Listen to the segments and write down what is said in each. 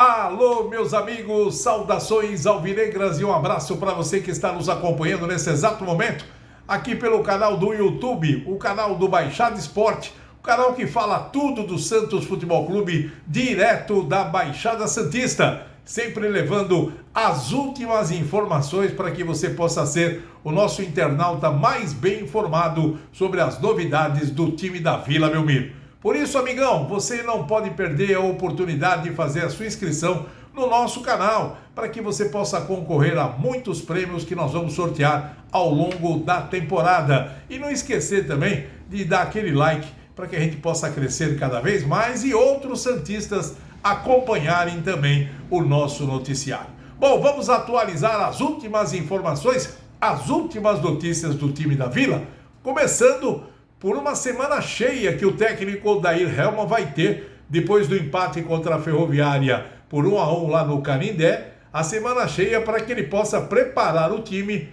Alô, meus amigos, saudações alvinegras e um abraço para você que está nos acompanhando nesse exato momento, aqui pelo canal do YouTube, o canal do Baixada Esporte, o canal que fala tudo do Santos Futebol Clube, direto da Baixada Santista, sempre levando as últimas informações para que você possa ser o nosso internauta mais bem informado sobre as novidades do time da Vila Belmiro. Por isso, amigão, você não pode perder a oportunidade de fazer a sua inscrição no nosso canal, para que você possa concorrer a muitos prêmios que nós vamos sortear ao longo da temporada. E não esquecer também de dar aquele like para que a gente possa crescer cada vez mais e outros santistas acompanharem também o nosso noticiário. Bom, vamos atualizar as últimas informações, as últimas notícias do time da Vila, começando por uma semana cheia que o técnico Odair Hellmann vai ter depois do empate contra a Ferroviária por 1-1 lá no Canindé. A semana cheia para que ele possa preparar o time,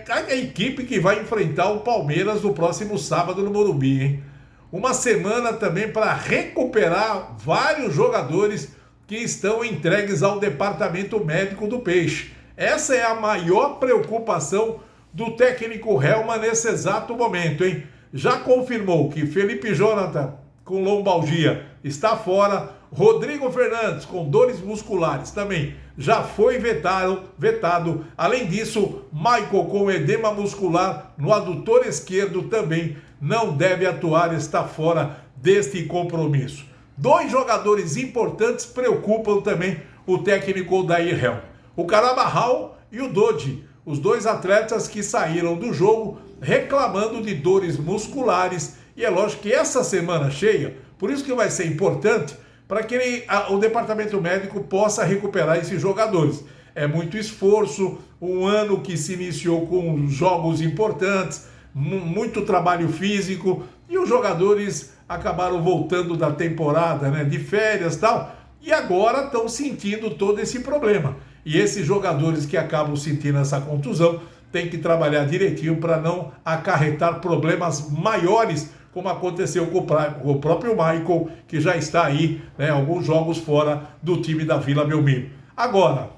a equipe que vai enfrentar o Palmeiras no próximo sábado no Morumbi, hein? Uma semana também para recuperar vários jogadores que estão entregues ao departamento médico do Peixe. Essa é a maior preocupação do técnico Hellmann nesse exato momento, hein? Já confirmou que Felipe Jonathan, com lombalgia, está fora. Rodrigo Fernandes, com dores musculares, também já foi vetado. Além disso, Michael, com edema muscular no adutor esquerdo, também não deve atuar, está fora deste compromisso. Dois jogadores importantes preocupam também o técnico Odair Hellmann: o Carabarral e o Dodi, os dois atletas que saíram do jogo reclamando de dores musculares. E é lógico que essa semana cheia, por isso que vai ser importante para que o departamento médico possa recuperar esses jogadores. É muito esforço, um ano que se iniciou com jogos importantes, muito trabalho físico, e os jogadores acabaram voltando da temporada, né, de férias e tal, e agora estão sentindo todo esse problema. E esses jogadores que acabam sentindo essa contusão têm que trabalhar direitinho para não acarretar problemas maiores, como aconteceu com o próprio Michael, que já está aí, né, alguns jogos fora do time da Vila Belmiro. Agora,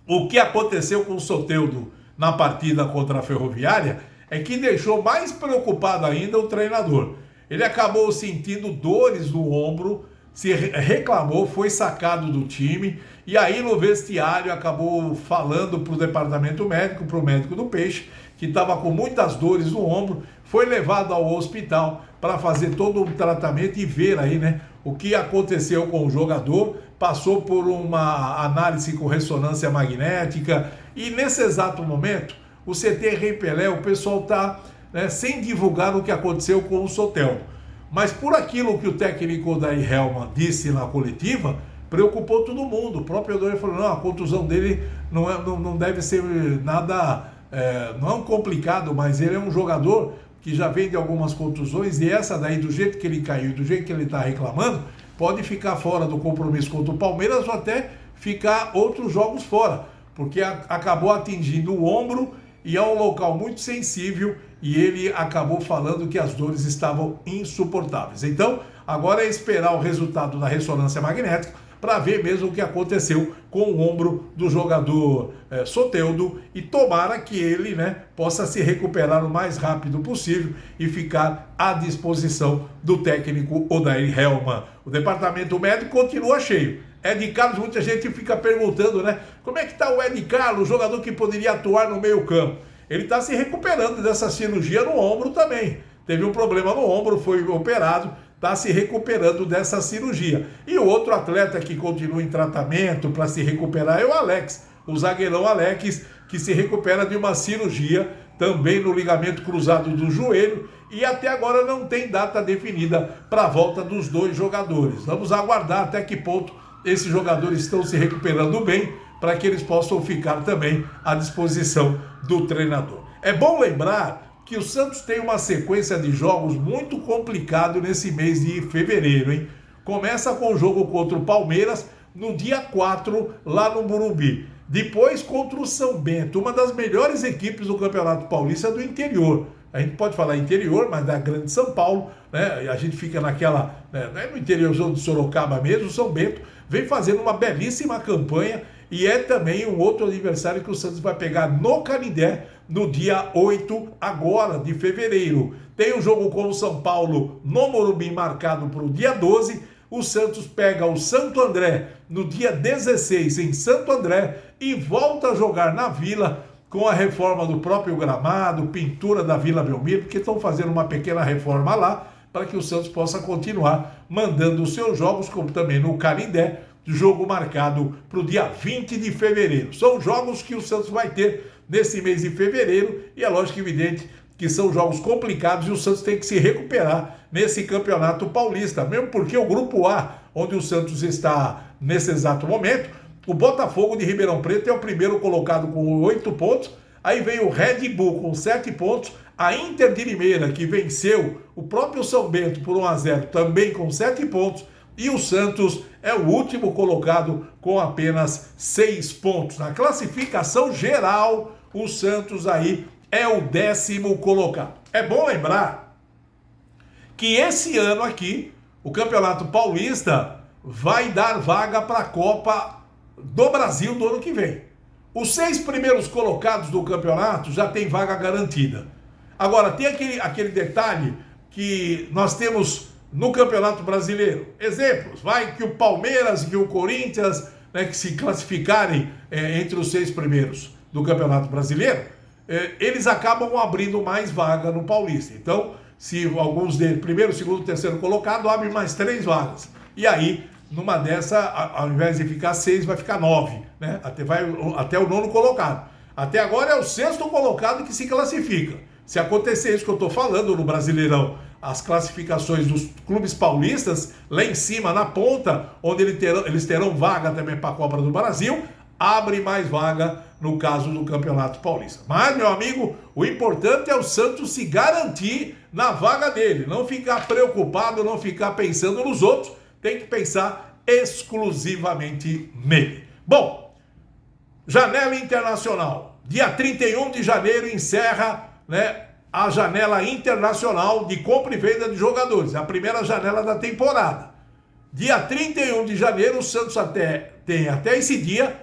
o que aconteceu com o Soteldo na partida contra a Ferroviária é que deixou mais preocupado ainda o treinador. Ele acabou sentindo dores no ombro, se reclamou, foi sacado do time, e aí no vestiário acabou falando para o departamento médico, para o médico do Peixe, que estava com muitas dores no ombro, foi levado ao hospital para fazer todo um tratamento e ver aí, né, o que aconteceu com o jogador. Passou por uma análise com ressonância magnética, e nesse exato momento, o CT Rei Pelé, o pessoal está, né, sem divulgar o que aconteceu com o Soteldo. Mas por aquilo que o técnico Odair Hellmann disse na coletiva, preocupou todo mundo. O próprio Odair falou: não, a contusão dele não deve ser nada, não complicado, mas ele é um jogador que já vem de algumas contusões, e essa daí, do jeito que ele caiu, do jeito que ele está reclamando, pode ficar fora do compromisso contra o Palmeiras ou até ficar outros jogos fora, porque acabou atingindo o ombro e é um local muito sensível, e ele acabou falando que as dores estavam insuportáveis. Então, agora é esperar o resultado da ressonância magnética para ver mesmo o que aconteceu com o ombro do jogador Soteldo, e tomara que ele, né, possa se recuperar o mais rápido possível e ficar à disposição do técnico Odair Hellmann. O departamento médico continua cheio. Ed Carlos, muita gente fica perguntando, né, como é que está o Ed Carlos, jogador que poderia atuar no meio campo. Ele está se recuperando dessa cirurgia no ombro também. Teve um problema no ombro, foi operado, está se recuperando dessa cirurgia. E o outro atleta que continua em tratamento para se recuperar é o Alex, o zagueirão Alex, que se recupera de uma cirurgia também no ligamento cruzado do joelho, e até agora não tem data definida para a volta dos dois jogadores. Vamos aguardar até que ponto esses jogadores estão se recuperando bem, para que eles possam ficar também à disposição do treinador. É bom lembrar que o Santos tem uma sequência de jogos muito complicado nesse mês de fevereiro, hein? Começa com o jogo contra o Palmeiras no dia 4, lá no Morumbi. Depois contra o São Bento, uma das melhores equipes do Campeonato Paulista do interior. A gente pode falar interior, mas da grande São Paulo, né? A gente fica naquela, né, no interior de Sorocaba mesmo. O São Bento vem fazendo uma belíssima campanha e é também um outro adversário que o Santos vai pegar no Canindé no dia 8 agora de fevereiro. Tem um jogo com o São Paulo no Morumbi marcado para o dia 12. O Santos pega o Santo André no dia 16 em Santo André e volta a jogar na Vila com a reforma do próprio gramado, pintura da Vila Belmiro, porque estão fazendo uma pequena reforma lá para que o Santos possa continuar mandando os seus jogos, como também no Canindé, jogo marcado para o dia 20 de fevereiro. São jogos que o Santos vai ter nesse mês de fevereiro e é lógico e evidente que são jogos complicados e o Santos tem que se recuperar nesse campeonato paulista, mesmo porque o Grupo A, onde o Santos está nesse exato momento, o Botafogo de Ribeirão Preto é o primeiro colocado com 8 pontos, aí vem o Red Bull com 7 pontos, a Inter de Limeira, que venceu o próprio São Bento por 1-0, também com 7 pontos, e o Santos é o último colocado com apenas 6 pontos. Na classificação geral, o Santos aí é o 10º colocado. É bom lembrar que esse ano aqui, o Campeonato Paulista vai dar vaga para a Copa do Brasil do ano que vem. Os 6 primeiros colocados do campeonato já tem vaga garantida. Agora, tem aquele detalhe que nós temos no Campeonato Brasileiro. Exemplos, vai que o Palmeiras e que o Corinthians, né, que se classificarem entre os 6 primeiros do Campeonato Brasileiro, eles acabam abrindo mais vaga no Paulista. Então, se alguns deles, primeiro, segundo, terceiro colocado, abre mais 3 vagas. E aí, numa dessa, ao invés de ficar 6, vai ficar 9, né? Até o 9º colocado. Até agora é o 6º colocado que se classifica. Se acontecer isso que eu estou falando no Brasileirão, as classificações dos clubes paulistas, lá em cima, na ponta, onde eles terão vaga também para a Copa do Brasil, abre mais vaga no caso do Campeonato Paulista. Mas, meu amigo, o importante é o Santos se garantir na vaga dele, não ficar preocupado, não ficar pensando nos outros, tem que pensar exclusivamente nele. Bom, janela internacional. Dia 31 de janeiro encerra, né, a janela internacional de compra e venda de jogadores. A primeira janela da temporada. Dia 31 de janeiro, o Santos tem até esse dia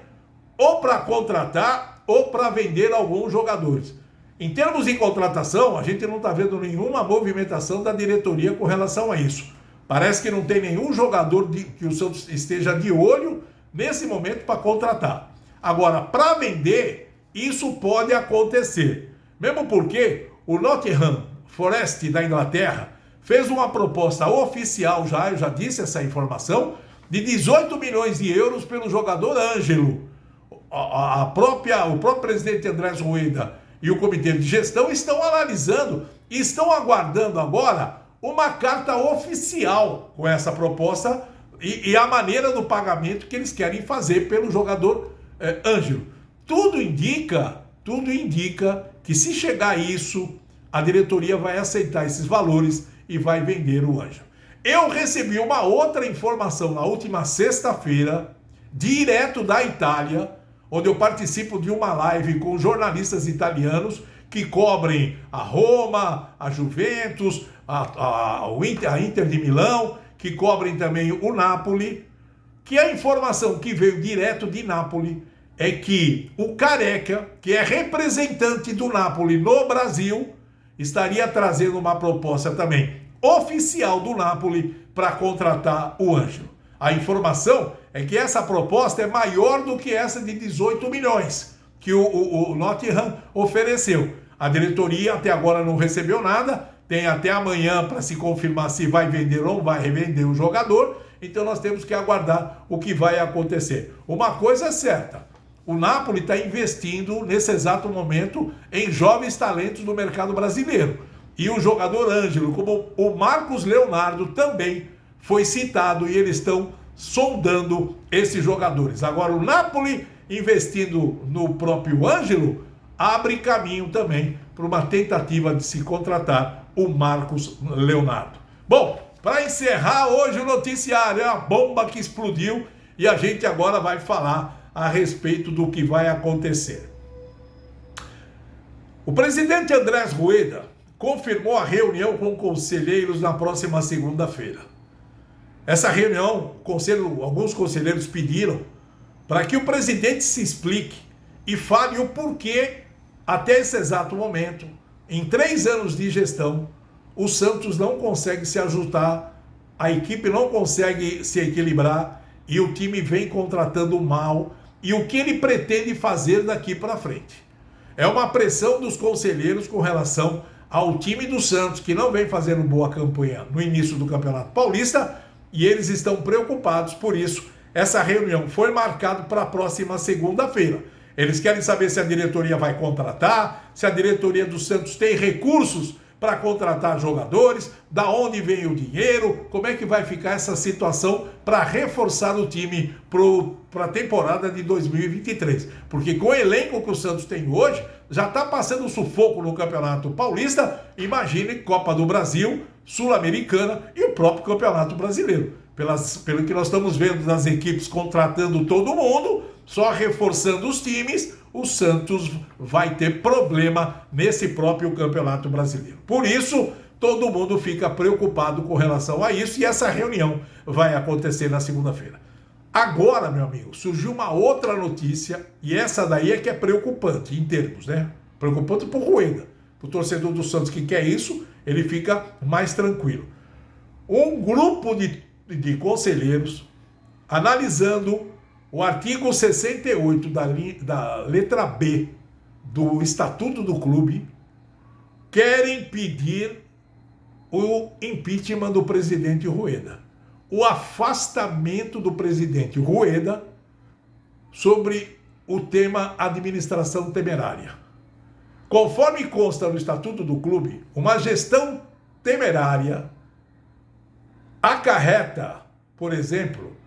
ou para contratar ou para vender alguns jogadores. Em termos de contratação, a gente não está vendo nenhuma movimentação da diretoria com relação a isso. Parece que não tem nenhum jogador que o Santos esteja de olho nesse momento para contratar. Agora, para vender, isso pode acontecer. Mesmo porque o Nottingham Forest da Inglaterra fez uma proposta oficial eu já disse essa informação, de 18 milhões de euros pelo jogador Ângelo. O próprio presidente Andrés Rueda e o comitê de gestão estão analisando e estão aguardando agora uma carta oficial com essa proposta e a maneira do pagamento que eles querem fazer pelo jogador Ângelo. Tudo indica que se chegar a isso, a diretoria vai aceitar esses valores e vai vender o Ângelo. Eu recebi uma outra informação na última sexta-feira, direto da Itália, onde eu participo de uma live com jornalistas italianos que cobrem a Roma, a Juventus, a Inter de Milão, que cobrem também o Napoli, que a informação que veio direto de Napoli é que o Careca, que é representante do Napoli no Brasil, estaria trazendo uma proposta também oficial do Napoli para contratar o Ângelo. A informação é que essa proposta é maior do que essa de 18 milhões que o Nottingham ofereceu. A diretoria até agora não recebeu nada, tem até amanhã para se confirmar se vai vender ou não vai revender o jogador, então nós temos que aguardar o que vai acontecer. Uma coisa é certa, o Napoli está investindo nesse exato momento em jovens talentos do mercado brasileiro. E o jogador Ângelo, como o Marcos Leonardo, também foi citado e eles estão sondando esses jogadores. Agora o Napoli investindo no próprio Ângelo abre caminho também para uma tentativa de se contratar o Marcos Leonardo. Bom, para encerrar hoje o noticiário, é a bomba que explodiu e a gente agora vai falar a respeito do que vai acontecer. O presidente Andrés Rueda confirmou a reunião com conselheiros na próxima segunda-feira. Essa reunião, alguns conselheiros pediram para que o presidente se explique e fale o porquê, até esse exato momento, em 3 anos de gestão, o Santos não consegue se ajustar, a equipe não consegue se equilibrar e o time vem contratando mal. E o que ele pretende fazer daqui para frente? É uma pressão dos conselheiros com relação ao time do Santos, que não vem fazendo boa campanha no início do Campeonato Paulista, e eles estão preocupados por isso. Essa reunião foi marcada para a próxima segunda-feira. Eles querem saber se a diretoria vai contratar, se a diretoria do Santos tem recursos para contratar jogadores, da onde vem o dinheiro, como é que vai ficar essa situação para reforçar o time para a temporada de 2023. Porque com o elenco que o Santos tem hoje, já está passando sufoco no Campeonato Paulista, imagine Copa do Brasil, Sul-Americana e o próprio Campeonato Brasileiro. Pelo que nós estamos vendo das equipes contratando todo mundo, só reforçando os times, o Santos vai ter problema nesse próprio Campeonato Brasileiro. Por isso, todo mundo fica preocupado com relação a isso e essa reunião vai acontecer na segunda-feira. Agora, meu amigo, surgiu uma outra notícia e essa daí é que é preocupante em termos, né? Preocupante para o Rueda. Para o torcedor do Santos que quer isso, ele fica mais tranquilo. Um grupo de conselheiros analisando o artigo 68 da letra B do Estatuto do Clube, querem pedir o impeachment do presidente Rueda, o afastamento do presidente Rueda sobre o tema administração temerária. Conforme consta no Estatuto do Clube, uma gestão temerária acarreta, por exemplo,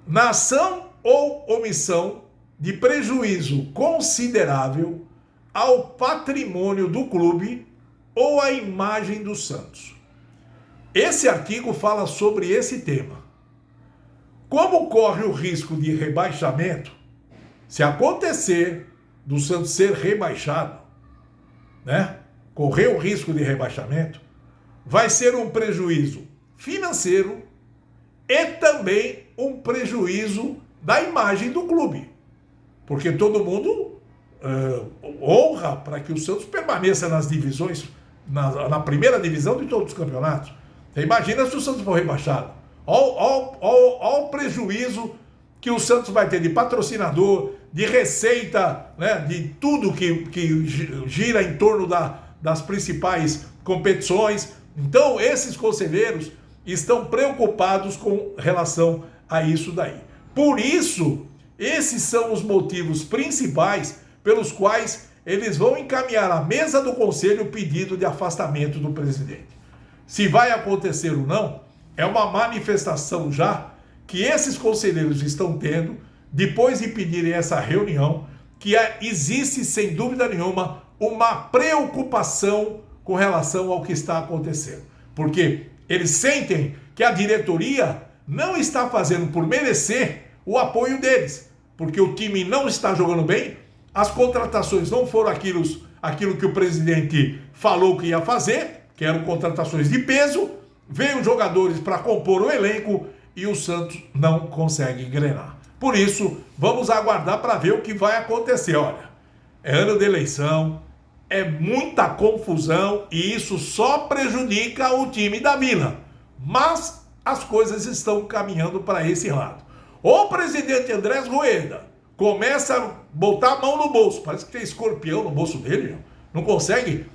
na ação ou omissão de prejuízo considerável ao patrimônio do clube ou à imagem do Santos. Esse artigo fala sobre esse tema. Como corre o risco de rebaixamento, se acontecer do Santos ser rebaixado, né? Correr o risco de rebaixamento, vai ser um prejuízo financeiro e também um prejuízo da imagem do clube. Porque todo mundo honra para que o Santos permaneça nas divisões, na primeira divisão de todos os campeonatos. Você imagina se o Santos for rebaixado. Olha o prejuízo que o Santos vai ter de patrocinador, de receita, né, de tudo que gira em torno das principais competições. Então, esses conselheiros estão preocupados com relação a isso daí. Por isso, esses são os motivos principais pelos quais eles vão encaminhar à mesa do conselho o pedido de afastamento do presidente. Se vai acontecer ou não, é uma manifestação já que esses conselheiros estão tendo, depois de pedirem essa reunião, que existe, sem dúvida nenhuma, uma preocupação com relação ao que está acontecendo. Porque eles sentem que a diretoria não está fazendo por merecer o apoio deles, porque o time não está jogando bem, as contratações não foram aquilo que o presidente falou que ia fazer, que eram contratações de peso, veio jogadores para compor o elenco e o Santos não consegue engrenar. Por isso, vamos aguardar para ver o que vai acontecer. Olha, é ano de eleição, é muita confusão e isso só prejudica o time da Vila. Mas as coisas estão caminhando para esse lado. O presidente Andrés Rueda começa a botar a mão no bolso, parece que tem escorpião no bolso dele, não consegue.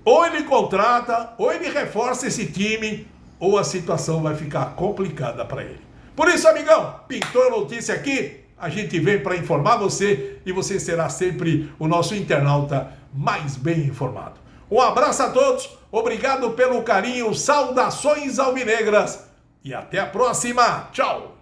Ou ele contrata, ou ele reforça esse time, ou a situação vai ficar complicada para ele. Por isso, amigão, pintou a notícia aqui, a gente vem para informar você e você será sempre o nosso internauta mais bem informado. Um abraço a todos, obrigado pelo carinho, saudações alvinegras e até a próxima. Tchau!